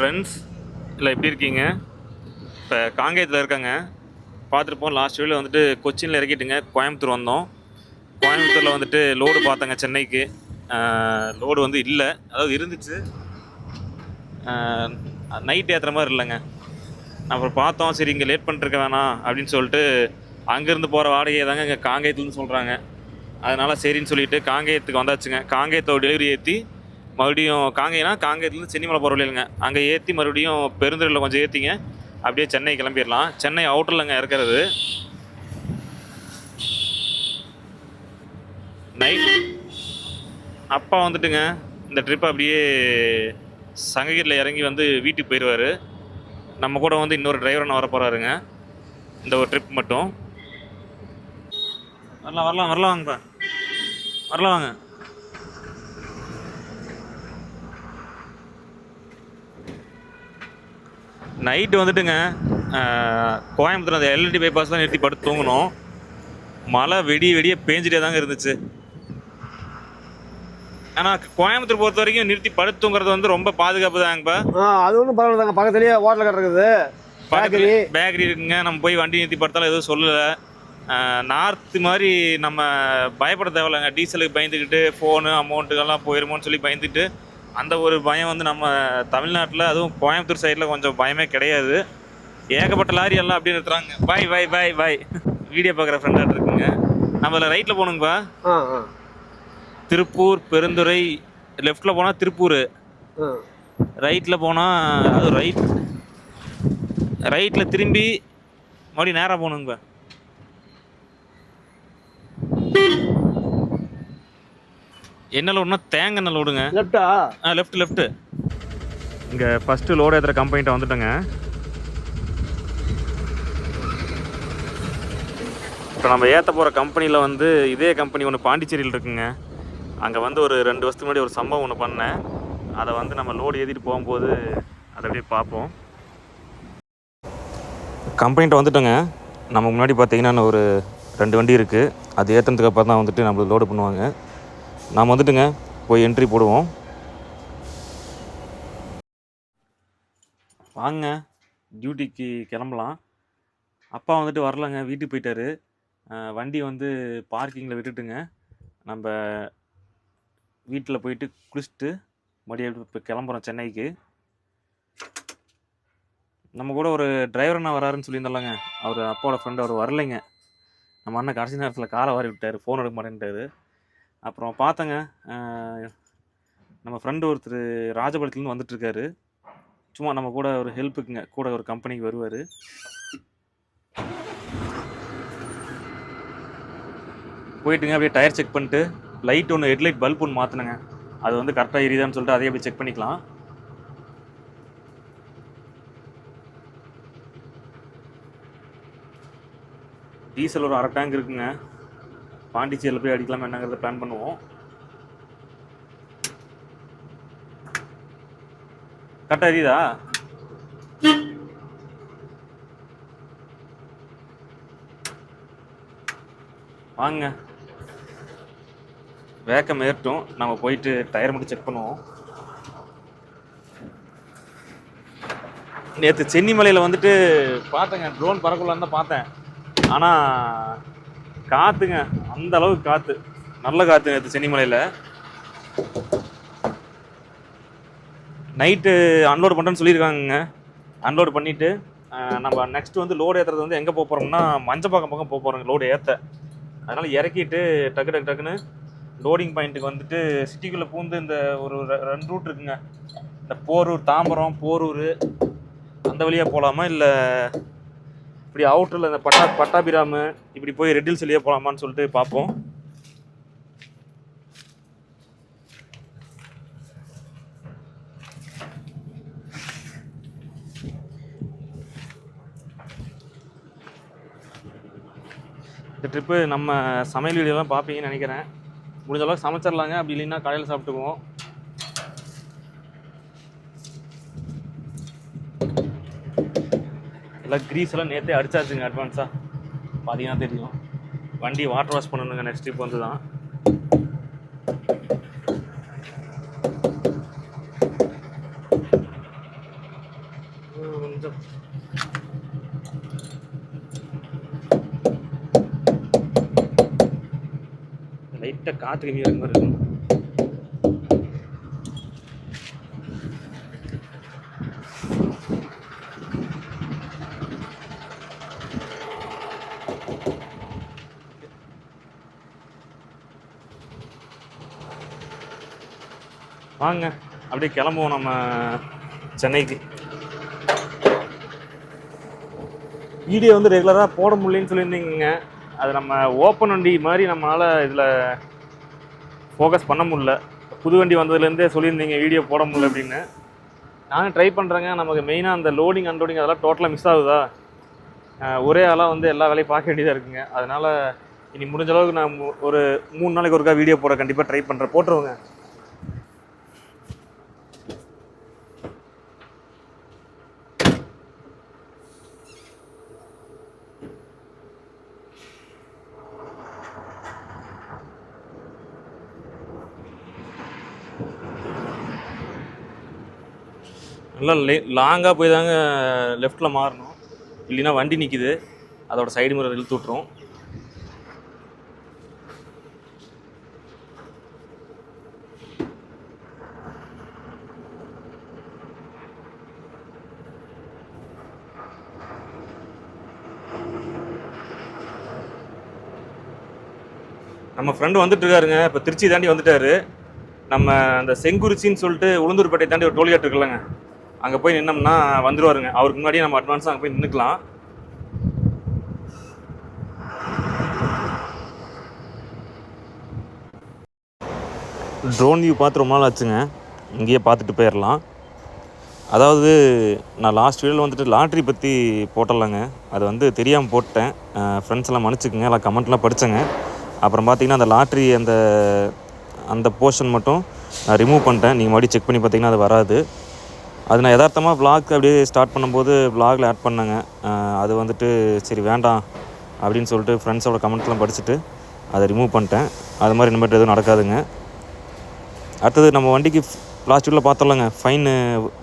Friends இல்லை எப்படி இருக்கீங்க? இப்போ காங்கேயத்தில் இருக்காங்க. பார்த்துருப்போம் லாஸ்ட் வீடியோவில் வந்துட்டு கொச்சினில் இறக்கிட்டுங்க கோயம்புத்தூர் வந்தோம். கோயம்புத்தூரில் வந்துட்டு லோடு பார்த்தாங்க சென்னைக்கு. லோடு வந்து இல்லை, அதாவது இருந்துச்சு, நைட் ஏற்றுற மாதிரி இல்லைங்க. அப்புறம் பார்த்தோம், சரி இங்கே லேட் பண்ணிருக்க வேணாம் அப்படின்னு சொல்லிட்டு அங்கேருந்து போகிற வாடகையை தாங்க இங்கே காங்கேயத்துலன்னு சொல்கிறாங்க. அதனால் சரின்னு சொல்லிட்டு காங்கேயத்துக்கு வந்தாச்சுங்க. காங்கேயத்தோட டெலிவரி ஏற்றி மறுபடியும் காங்கேயத்துலேருந்து சென்னிமலை போகிற வழியிலுங்க, அங்கே ஏற்றி மறுபடியும் பெருந்துறையில் கொஞ்சம் ஏற்றிங்க, அப்படியே சென்னை கிளம்பிடலாம். சென்னை அவுட்டர்லங்க இருக்கிறது. நைட் அப்பா வந்துட்டுங்க இந்த ட்ரிப் அப்படியே சங்ககிரியில் இறங்கி வந்து வீட்டுக்கு போயிடுவார். நம்ம கூட வந்து இன்னொரு டிரைவர் வர போகிறாருங்க இந்த ஒரு ட்ரிப் மட்டும். வரலாம் வாங்கப்பா, வரலாம் வாங்க. நைட்டு வந்துட்டுங்க கோயம்புத்தூர் அந்த எல்என்டி பைபாஸ் தான் நிறுத்தி படுத்து தூங்கணும். மழை வெடியே பேஞ்சிட்டே தாங்க இருந்துச்சு. ஆனால் கோயம்புத்தூர் பொறுத்த வரைக்கும் நிறுத்தி படுத்து தூங்குறது வந்து ரொம்ப பாதுகாப்பு தாங்கப்பா. அது ஒன்றும் பரவாயில்ல தாங்க, பக்கத்துலேயே ஹோட்டல் கடை இருக்குது, பேக்கரி இருக்குங்க. நம்ம போய் வண்டி நிறுத்தி படுத்தாலும் எதுவும் சொல்லலை. நார்த்து மாதிரி நம்ம பயப்பட தேவையில்லைங்க. டீசலுக்கு பயந்துக்கிட்டு ஃபோனு அமௌண்ட்டுக்கெல்லாம் போயிருமோன்னு சொல்லி பயந்துட்டு அந்த ஒரு பயம் வந்து நம்ம தமிழ்நாட்டில், அதுவும் கோயம்புத்தூர் சைடில் கொஞ்சம் பயமே கிடையாது. ஏகப்பட்ட லாரி எல்லாம் அப்படியே நிறுத்துறாங்க. பாய் வீடியோ பார்க்குற ஃப்ரெண்டாக இருக்குங்க. நம்ம அதில் ரைட்டில் போகணுங்கப்பா. திருப்பூர் பெருந்துறை லெஃப்டில் போனால் திருப்பூர், ரைட்டில் போனால் அது ரைட்டில் திரும்பி மறுபடியும் நேராக போகணுங்கப்பா. என்ன லோடுனா தேங்காய் எண்ணெய் லோடுங்க. லெஃப்டா? லெஃப்ட். இங்கே ஃபஸ்ட்டு லோடு ஏற்றுற கம்பெனிட்ட வந்துட்டோங்க. இப்போ நம்ம ஏற்ற போகிற கம்பெனியில் வந்து இதே கம்பெனி ஒன்று பாண்டிச்சேரியில் இருக்குங்க. அங்கே வந்து ஒரு 2 வருஷத்துக்கு முன்னாடி ஒரு சம்பவம் ஒன்று பண்ணேன். அதை வந்து நம்ம லோடு ஏற்றிட்டு போகும்போது அதை அப்படியே பார்ப்போம். கம்பெனிட்ட வந்துட்டோங்க. நம்ம முன்னாடி பார்த்தீங்கன்னா ஒரு 2 வண்டி இருக்குது. அது ஏற்றுனதுக்கு அப்புறம் தான் வந்துட்டு நம்மளுக்கு லோடு பண்ணுவாங்க. நாம் வந்துட்டுங்க போய் என்ட்ரி போடுவோம். வாங்க டியூட்டிக்கு கிளம்பலாம். அப்பா வந்துட்டு வரலங்க, வீட்டுக்கு போயிட்டாரு. வண்டி வந்து பார்க்கிங்கில் விட்டுட்டுங்க நம்ம வீட்டில் போயிட்டு குளிச்சுட்டு மறுபடியும் இப்போ கிளம்புறோம் சென்னைக்கு. நம்ம கூட ஒரு டிரைவர் அண்ணா வராருன்னு சொல்லியிருந்தாங்க. அவர் அப்பாவோட ஃப்ரெண்டு, அவர் வரலைங்க. நம்ம அண்ணன் கடைசி நேரத்தில் காரை வாரி விட்டார், ஃபோன் எடுக்க மாட்டேன்ட்டார். அப்புறம் பார்த்தங்க நம்ம ஃப்ரெண்டு ஒருத்தர் ராஜபாளையத்துலேருந்து வந்துட்டுருக்காரு. சும்மா நம்ம கூட ஒரு ஹெல்ப்புக்குங்க, கூட ஒரு கம்பெனிக்கு வருவார். போயிட்டுங்க அப்படியே டயர் செக் பண்ணிட்டு லைட் ஒன்று, ஹெட்லைட் பல்ப் ஒன்று மாற்றினுங்க. அது வந்து கரெக்டாக எரியுதான்னு சொல்லிட்டு அதையே போய் செக் பண்ணிக்கலாம். டீசல் ஒரு 1/2 டேங்க் இருக்குங்க. பாண்டிச்சேரியில் போய் அடிக்கலாமா என்னங்கிறத பிளான் பண்ணுவோம். கரெக்டாக எரியுதா? வாங்க, வேக்கம் ஏறட்டும், நம்ம போயிட்டு டயர் மட்டும் செக் பண்ணுவோம். நேற்று சென்னிமலையில் வந்துட்டு பார்த்தேங்க, ட்ரோன் பறக்கலான்னு தான் பார்த்தேன். ஆனால் காற்றுங்க, அந்த அளவுக்கு காற்று, நல்ல காற்று நேற்று சென்னிமலையில். நைட்டு அன்லோடு பண்ணுறேன்னு சொல்லியிருக்காங்க. அன்லோடு பண்ணிவிட்டு நம்ம நெக்ஸ்ட் வந்து லோடு ஏற்றுறது வந்து எங்கே போக போகிறோம்னா மஞ்சப்பாக்கம் பக்கம் போக போகிறோங்க லோடு ஏற்ற. அதனால் இறக்கிட்டு டக்குன்னு லோடிங் பாயிண்ட்டுக்கு வந்துட்டு சிட்டிக்குள்ளே பூந்து இந்த ஒரு 2 ரூட் இருக்குங்க. இந்த போரூர், தாம்பரம், போரூர் அந்த வழியாக போகலாமா, இல்லை இப்படி அவுட்டரில் இந்த பட்டாபிராமு இப்படி போய் ரெட் ஹில்ஸ் வழியாக போகலாமான்னு சொல்லிட்டு பார்ப்போம். இந்த ட்ரிப்பு நம்ம சமையல் வீடியோலாம் பார்ப்பீங்கன்னு நினைக்கிறேன். முடிஞ்ச அளவுக்கு சமைச்சிடலாங்க, அப்படி இல்லைன்னா கடையில் சாப்பிட்டுக்குவோம். எல்லாம் க்ரீஸ் எல்லாம் நேற்றே அடிச்சாச்சுங்க அட்வான்ஸாக, பார்த்தீங்கன்னா தெரியும். வண்டி வாட்டர் வாஷ் பண்ணணுங்க நெக்ஸ்ட் ட்ரிப் வந்து தான். கொஞ்சம் லைட்டாக காற்று கம்மியாக இருக்க மாதிரி இருக்கும். வாங்க அப்படியே கிளம்புவோம் நம்ம சென்னைக்கு. வீடியோ வந்து ரெகுலராக போட முடியலன்னு சொல்லியிருந்தீங்க. அது நம்ம ஓப்பன் வண்டி மாதிரி நம்மளால் இதில் ஃபோக்கஸ் பண்ண முடியல. புது வண்டி வந்ததுலேருந்தே சொல்லியிருந்தீங்க வீடியோ போட முடியல அப்படின்னு. நானும் ட்ரை பண்ணுறேங்க. நமக்கு மெயினாக அந்த லோடிங் அன்லோடிங் அதெல்லாம் டோட்டலாக மிஸ் ஆகுதா. ஒரே ஆளாக வந்து எல்லா வேலையும் பார்க்க வேண்டியதாக இருக்குங்க. அதனால் இனி முடிஞ்ச அளவுக்கு நான் ஒரு 3 நாளைக்கு ஒருக்கா வீடியோ போட கண்டிப்பாக ட்ரை பண்ணுறேன். போட்டுருவோங்க. நல்லா லாங்காக போய் தாங்க லெஃப்ட்டில் மாறணும். இல்லைன்னா வண்டி நிற்கிது, அதோட சைடு மிரர் இழுத்து விட்ரும். நம்ம ஃப்ரெண்டு வந்துட்டு இருக்காருங்க. இப்போ திருச்சி தாண்டி வந்துட்டாரு. நம்ம அந்த செங்குறிச்சின்னு சொல்லிட்டு உளுந்தூர்பேட்டை தாண்டி ஒரு டோல்கேட் இருக்குல்லங்க, அங்கே போய் நின்னோம்னா வந்துருவாருங்க. அவருக்கு முன்னாடியே நம்ம அட்வான்ஸாக அங்கே போய் நின்றுக்கலாம். ட்ரோன் வியூ பார்த்து ரொம்ப நாள் ஆச்சுங்க. இங்கேயே பார்த்துட்டு போயிடலாம். அதாவது நான் லாஸ்ட் வீடியோவில் வந்துட்டு லாட்ரி பற்றி போட்டலாங்க. அது வந்து தெரியாமல் போட்டேன். ஃப்ரெண்ட்ஸ் எல்லாம் மன்னிச்சுக்குங்க. எல்லாம் கமெண்ட்லாம் படித்தேங்க. அப்புறம் பார்த்தீங்கன்னா அந்த லாட்ரி அந்த போர்ஷன் மட்டும் நான் ரிமூவ் பண்ணிட்டேன். நீங்கள் மறுபடியும் செக் பண்ணி பார்த்தீங்கன்னா அது வராது. அது நான் யதார்த்தமாக விளாக் அப்படியே ஸ்டார்ட் பண்ணும்போது விளாகில் ஆட் பண்ணேங்க. அது வந்துட்டு சரி வேண்டாம் அப்படின்னு சொல்லிட்டு ஃப்ரெண்ட்ஸோட கமெண்ட்லாம் படிச்சுட்டு அதை ரிமூவ் பண்ணிட்டேன். அது மாதிரி இனிமேட்டு எதுவும் நடக்காதுங்க. அடுத்தது நம்ம வண்டிக்கு லாஸ்ட் வீட்டில் பார்த்தோம்லங்க ஃபைனு,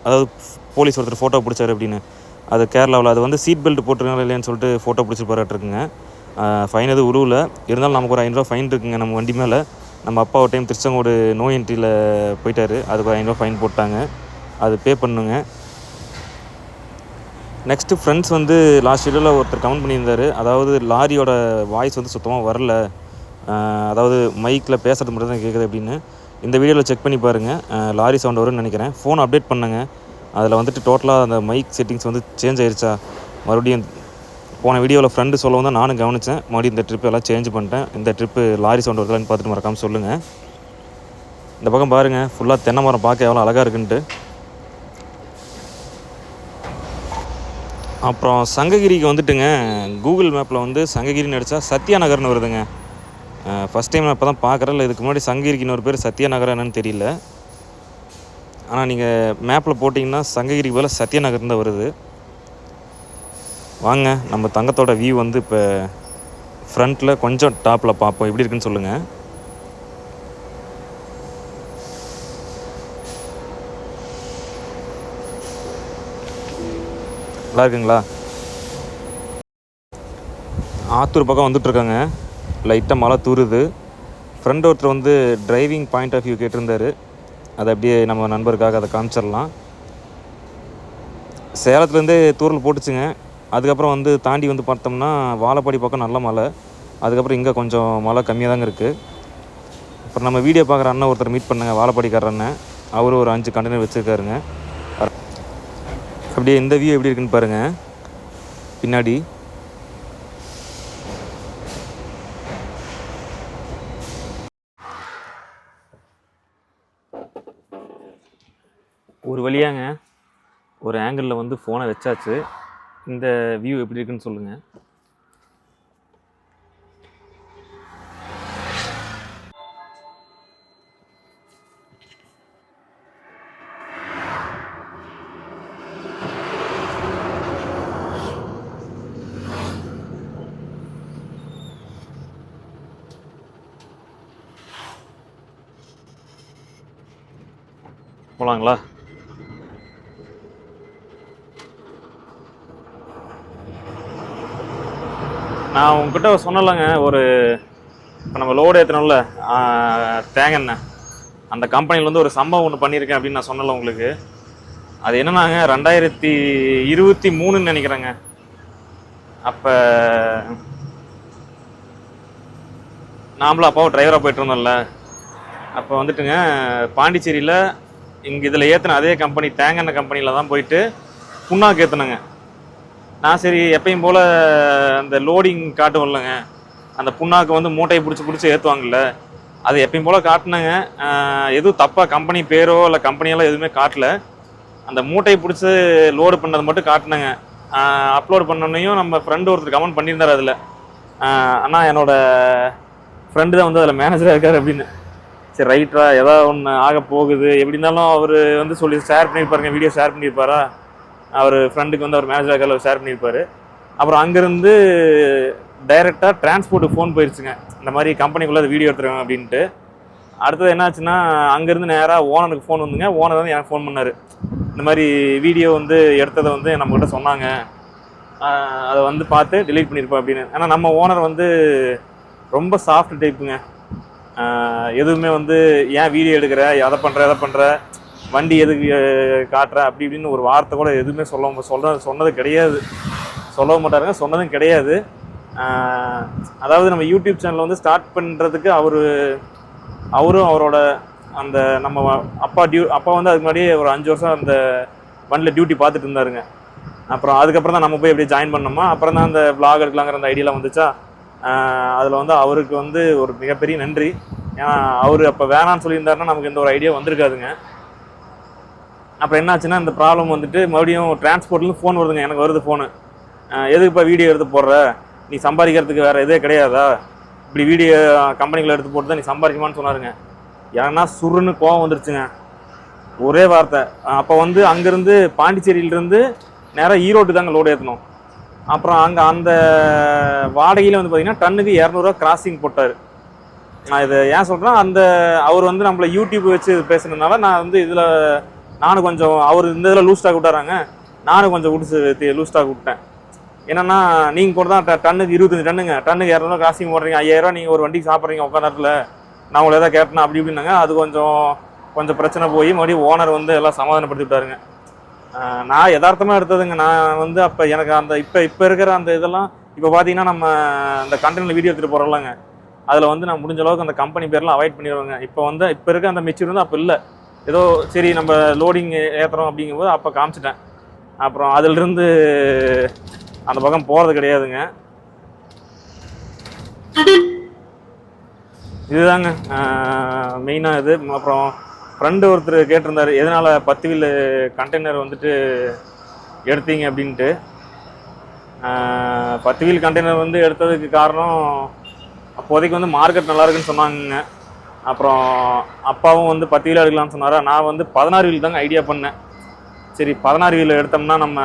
அதாவது போலீஸ் ஒருத்தர் ஃபோட்டோ பிடிச்சாரு அப்படின்னு. அது கேரளாவில் அது வந்து சீட் பெல்ட் போட்டிருக்காங்களா இல்லையான்னு சொல்லிட்டு ஃபோட்டோ பிடிச்சிருப்பாருக்குங்க. ஃபைன் எதுவும் உருவில் இருந்தாலும் நமக்கு ஒரு 500 ரூபா ஃபைன் இருக்குங்க நம்ம வண்டி மேலே. நம்ம அப்பா ஒரு டைம் திருச்செங்கோடு நோ என்ட்ரியில் போயிட்டார். அதுக்கு ஒரு 500 ரூபா ஃபைன் போட்டாங்க. அது பே பண்ணுங்க. நெக்ஸ்ட்டு ஃப்ரெண்ட்ஸ் வந்து லாஸ்ட் வீடியோவில் ஒருத்தர் கமெண்ட் பண்ணியிருந்தார். அதாவது லாரியோட வாய்ஸ் வந்து சுத்தமாக வரல, அதாவது மைக்கில் பேசுகிறது மட்டும் தான் கேட்குது அப்படின்னு. இந்த வீடியோவில் செக் பண்ணி பாருங்கள். லாரி சவுண்ட் வரும்னு நினைக்கிறேன். ஃபோன் அப்டேட் பண்ணுங்க. அதில் வந்துட்டு டோட்டலாக அந்த மைக் செட்டிங்ஸ் வந்து சேஞ்ச் ஆயிடுச்சா மறுபடியும். போன வீடியோவில் ஃப்ரெண்டு சொல்லவும் தான் நானும் கவனித்தேன். மறுபடியும் இந்த ட்ரிப் எல்லாம் சேஞ்ச் பண்ணிட்டேன். இந்த ட்ரிப்பு லாரி சவுண்ட் வருதான்னு பார்த்துட்டு மறக்காமல் சொல்லுங்கள். இந்த பக்கம் பாருங்கள், ஃபுல்லாக தென்னை மரம் பார்க்க எவ்வளோ அழகாக இருக்குன்ட்டு. அப்புறம் சங்ககிரிக்கு வந்துட்டுங்க, கூகுள் மேப்பில் வந்து சங்ககிரின்னு அடித்தா சத்யா நகர்னு வருதுங்க. ஃபஸ்ட் டைம் நான் இப்போ தான் பார்க்குறேன். இல்லை இதுக்கு முன்னாடி சங்ககிரிக்கு இன்னொரு பேர் சத்யா நகர் என்னன்னு தெரியல. ஆனால் நீங்கள் மேப்பில் போட்டிங்கன்னா சங்ககிரிக்கு போல் சத்யா நகர் தான் வருது. வாங்க நம்ம தங்கத்தோட வியூ வந்து இப்போ ஃப்ரண்ட்டில் கொஞ்சம் டாப்பில் பார்ப்போம், எப்படி இருக்குன்னு சொல்லுங்கள். நல்லா இருக்குங்களா? ஆத்தூர் பக்கம் வந்துட்டுருக்காங்க. லைட்டாக மழை தூருது. ஃப்ரெண்ட் ஒருத்தர் வந்து டிரைவிங் பாயிண்ட் ஆஃப் வியூ கேட்டிருந்தார். அதை அப்படியே நம்ம நண்பருக்காக அதை காமிச்சிடலாம். சேலத்துலேருந்தே தூரல் போட்டுச்சுங்க. அதுக்கப்புறம் வந்து தாண்டி வந்து பார்த்தோம்னா வாழப்பாடி பக்கம் நல்ல மழை. அதுக்கப்புறம் இங்கே கொஞ்சம் மழை கம்மியாக தாங்க இருக்குது. அப்புறம் நம்ம வீடியோ பார்க்குற அண்ணன் ஒருத்தர் மீட் பண்ணுங்க, வாழப்பாடிக்கார அண்ணன். அவரும் ஒரு 5 கண்டெய்னர் வச்சுருக்காருங்க. அப்படியே இந்த வியூ எப்படி இருக்குன்னு பாருங்கள் பின்னாடி. ஒரு வழியாங்க ஒரு ஆங்கிளில் வந்து ஃபோனை வச்சாச்சு. இந்த வியூ எப்படி இருக்குன்னு சொல்லுங்கள். போகலாங்களா? நான் உங்ககிட்ட சொன்னலங்க, ஒரு இப்போ நம்ம லோடு ஏற்றணும்ல தேங்காய், அந்த கம்பெனியில் வந்து ஒரு சம்பவம் ஒன்று பண்ணியிருக்கேன் அப்படின்னு நான் சொன்னல உங்களுக்கு. அது என்னன்னாங்க, 2023 நினைக்கிறேங்க. அப்போ நாமளும் அப்பாவும் டிரைவராக போயிட்டு இருந்தோம்ல. அப்போ வந்துட்டுங்க பாண்டிச்சேரியில் இங்கே இதில் ஏற்றின அதே கம்பெனி தேங்காய் கம்பெனியில் தான் போயிட்டு புண்ணாக்கு ஏற்றினேங்க. நான் சரி எப்பயும் போல் அந்த லோடிங் காட்டுவோம்லங்க, அந்த புண்ணாக்கு வந்து மூட்டையை பிடிச்சி ஏற்றுவாங்கல்ல, அது எப்பயும் போல் காட்டினேங்க. எதுவும் தப்பாக கம்பெனி பேரோ இல்லை கம்பெனியெல்லாம் எதுவுமே காட்டல. அந்த மூட்டையை பிடிச்சி லோடு பண்ணது மட்டும் காட்டினேங்க. அப்லோட் பண்ணோன்னையும் நம்ம ஃப்ரெண்டு ஒருத்தர் கமெண்ட் பண்ணியிருந்தார் அதில், ஆனால் என்னோட ஃப்ரெண்டு தான் வந்து அதில் மேனேஜராக இருக்கார் அப்படின்னு. சரி ரைட்டா, ஏதாவது ஒன்று ஆக போகுது, எப்படி இருந்தாலும் அவர் வந்து சொல்லி ஷேர் பண்ணியிருப்பாருங்க, வீடியோ ஷேர் பண்ணியிருப்பாரா, அவர் ஃப்ரெண்டுக்கு வந்து அவர் மேனேஜராக இருக்கார், ஷேர் பண்ணியிருப்பார். அப்புறம் அங்கேருந்து டைரெக்டாக டிரான்ஸ்போர்ட்டுக்கு ஃபோன் போயிடுச்சுங்க, இந்த மாதிரி கம்பெனிக்குள்ளே அது வீடியோ எடுத்துருக்காங்க அப்படின்ட்டு. அடுத்தது என்னாச்சுன்னா, அங்கேருந்து நேராக ஓனருக்கு ஃபோன் வந்துங்க. ஓனர் வந்து எனக்கு ஃபோன் பண்ணார், இந்த மாதிரி வீடியோ வந்து எடுத்ததை வந்து நம்மக்கிட்ட சொன்னாங்க, அதை வந்து பார்த்து டெலீட் பண்ணியிருப்போம் அப்படின்னு. ஏன்னா நம்ம ஓனர் வந்து ரொம்ப சாஃப்ட் டைப்புங்க. எதுவுமே வந்து ஏன் வீடியோ எடுக்கிற, அதை பண்ணுற வண்டி எதுக்கு காட்டுற அப்படி இப்படின்னு ஒரு வார்த்தை கூட எதுவுமே சொன்னது கிடையாது. சொல்லவும் மாட்டாருங்க, சொன்னதும் கிடையாது. அதாவது நம்ம யூடியூப் சேனல் வந்து ஸ்டார்ட் பண்ணுறதுக்கு அவரும் அவரோட அந்த நம்ம அப்பா வந்து அதுக்கு முன்னாடியே ஒரு 5 வருஷம் அந்த வண்டியில் டியூட்டி பார்த்துட்டு இருந்தாருங்க. அப்புறம் அதுக்கப்புறம் தான் நம்ம போய் எப்படி ஜாயின் பண்ணோமா, அப்புறம் தான் அந்த vlog எடுக்கலாங்கிற அந்த ஐடியாலாம் வந்துச்சா. அதில் வந்து அவருக்கு வந்து ஒரு மிகப்பெரிய நன்றி. ஏன்னா அவர் அப்போ வேணான்னு சொல்லியிருந்தாருன்னா நமக்கு எந்த ஒரு ஐடியா வந்திருக்காதுங்க. அப்புறம் என்னாச்சுன்னா, இந்த ப்ராப்ளம் வந்துட்டு மறுபடியும் டிரான்ஸ்போர்ட்லேருந்து ஃபோன் வருதுங்க, எனக்கு வருது ஃபோனு. எதுக்குப்பா வீடியோ எடுத்து போடுற, நீ சம்பாதிக்கிறதுக்கு வேறு எதே கிடையாதா, இப்படி வீடியோ கம்பெனிகளை எடுத்து போட்டு தான் நீ சம்பாதிக்குமான்னு சொன்னாருங்க. ஏன்னா சுருன்னு கோவம் வந்துருச்சுங்க, ஒரே வார்த்தை. அப்போ வந்து அங்கேருந்து பாண்டிச்சேரியிலேருந்து நேராக ஈரோடு தாங்க லோடு ஏற்றணும். அப்புறம் அங்கே அந்த வாடகையில் வந்து பார்த்திங்கன்னா டன்னுக்கு 200 கிராசிங் போட்டார். நான் இதை ஏன் சொல்கிறேன், அவர் வந்து நம்மளை யூடியூப் வச்சு பேசுனதுனால நான் வந்து இதில் நானும் கொஞ்சம், அவர் இந்த இதில் லூஸ் ஸ்டாக் விட்டாராங்க, நானும் கொஞ்சம் விட்டு லூஸ் ஸ்டாக் விட்டேன். என்னென்னா, நீங்கள் கூட தான் டன்னுக்கு 25 டன்னுங்க, டன்னுக்கு 200 கிராசிங் போடுறீங்க, 5000 நீங்கள் ஒரு வண்டிக்கு சாப்பிட்றீங்க உட்காந்துல, நான் உங்களை எதாவது கேட்டேன்னா அப்படி இப்படின்னாங்க. அது கொஞ்சம் பிரச்சனை போய் மறுபடியும் ஓனர் வந்து எல்லாம் சமாதானப்படுத்தி விட்டாருங்க. நான் யதார்த்தமாக எடுத்ததுங்க. நான் வந்து அப்போ எனக்கு அந்த இப்போ இருக்கிற அந்த இதெல்லாம் இப்போ பார்த்தீங்கன்னா, நம்ம அந்த கண்டெய்னர் வீடியோ எடுத்துகிட்டு போகிறோம்லங்க, அதில் வந்து நான் முடிஞ்ச அளவுக்கு அந்த கம்பெனி பேர்லாம் அவாய்ட் பண்ணிடுவேங்க. இப்போ இருக்க அந்த மெச்சூர் வந்து அப்போ இல்லை. ஏதோ சரி நம்ம லோடிங் ஏற்றுறோம் அப்படிங்கும்போது அப்போ காமிச்சிட்டேன். அப்புறம் அதிலிருந்து அந்த பக்கம் போகிறது கிடையாதுங்க. இதுதாங்க மெயினாக இது. அப்புறம் ஃப்ரெண்டு ஒருத்தர் கேட்டிருந்தார், எதனால் 10 வீல் கண்டெய்னர் வந்துட்டு எடுத்தீங்க அப்படின்ட்டு. 10 வீல் கண்டெய்னர் வந்து எடுத்ததுக்கு காரணம், அப்போதைக்கு வந்து மார்க்கெட் நல்லா இருக்குன்னு சொன்னாங்க. அப்புறம் அப்பாவும் வந்து 10 வீல் எடுக்கலாம்னு சொன்னார். நான் வந்து 16 வீல் தாங்க ஐடியா பண்ணேன். சரி 16 வீல் எடுத்தோம்னா நம்ம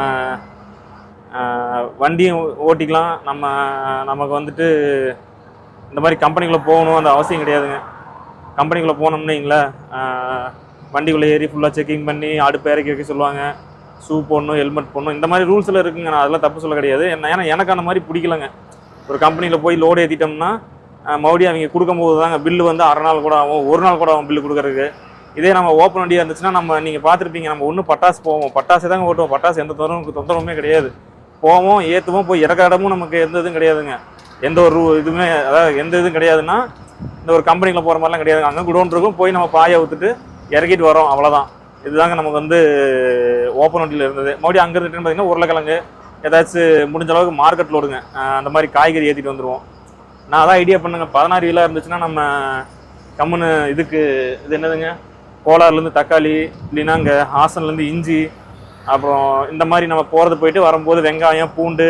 வண்டியும் ஓட்டிக்கலாம், நமக்கு வந்துட்டு இந்த மாதிரி கம்பெனிக்குள்ளே போகணும் அந்த அவசியம் கிடையாதுங்க. கம்பெனிக்குள்ளே போனோம்னீங்களா, வண்டிக்குள்ளே ஏறி ஃபுல்லாக செக்கிங் பண்ணி அடுப்பு இறக்கி வைக்க சொல்லுவாங்க, ஷூ போடணும், ஹெல்மெட் போடணும், இந்த மாதிரி ரூல்ஸில் இருக்குங்க. நான் அதெல்லாம் தப்பு சொல்ல கிடையாது. ஏன்னா எனக்கு அந்த மாதிரி பிடிக்கலங்க. ஒரு கம்பெனியில் போய் லோடு ஏற்றிட்டோம்னா மறுபடியும் அவங்க கொடுக்கும்போது தாங்க பில்லு வந்து அரை நாள் கூட ஆகும், ஒரு நாள் கூட ஆகும் பில்லு கொடுக்குறதுக்கு. இதே நம்ம ஓப்பன் வண்டியாக இருந்துச்சுன்னா நீங்கள் பார்த்துருப்பீங்க, நம்ம ஒன்று பட்டாசு போவோம், பட்டாசே தாங்க ஓட்டுவோம், பட்டாசு எந்த தொந்தரவுமே கிடையாது. போவோம், ஏற்றுவோம், போய் இறக்க இடமும் நமக்கு எந்த இதுவும் கிடையாதுங்க. எந்த ஒரு இதுவுமே, அதாவது எந்த இதுவும் கிடையாதுன்னா இந்த ஒரு கம்பெனியில் போகிற மாதிரிலாம் கிடையாதுங்க. அங்கே குடோன் இருக்கும், போய் நம்ம பாயை ஊற்றுட்டு இறக்கிட்டு வரோம், அவ்வளோதான். இதுதாங்க நமக்கு வந்து ஓப்பன் வண்டியில் இருந்தது. மறுபடியும் அங்கே இருந்துட்டுன்னு பார்த்தீங்கன்னா உருளைக்கிழங்கு ஏதாச்சும் முடிஞ்ச அளவுக்கு மார்க்கெட்டில் ஓடுங்க, அந்த மாதிரி காய்கறி ஏற்றிட்டு வந்துடுவோம். நான் அதான் ஐடியா பண்ணுங்க, 16 வீலாக இருந்துச்சுன்னா நம்ம கம்முன்னு இது என்னதுங்க, கோலார்லேருந்து தக்காளி, இல்லைன்னா இங்கே ஹாசன்லேருந்து இஞ்சி, அப்புறம் இந்த மாதிரி நம்ம போகிறது போயிட்டு வரும்போது வெங்காயம், பூண்டு,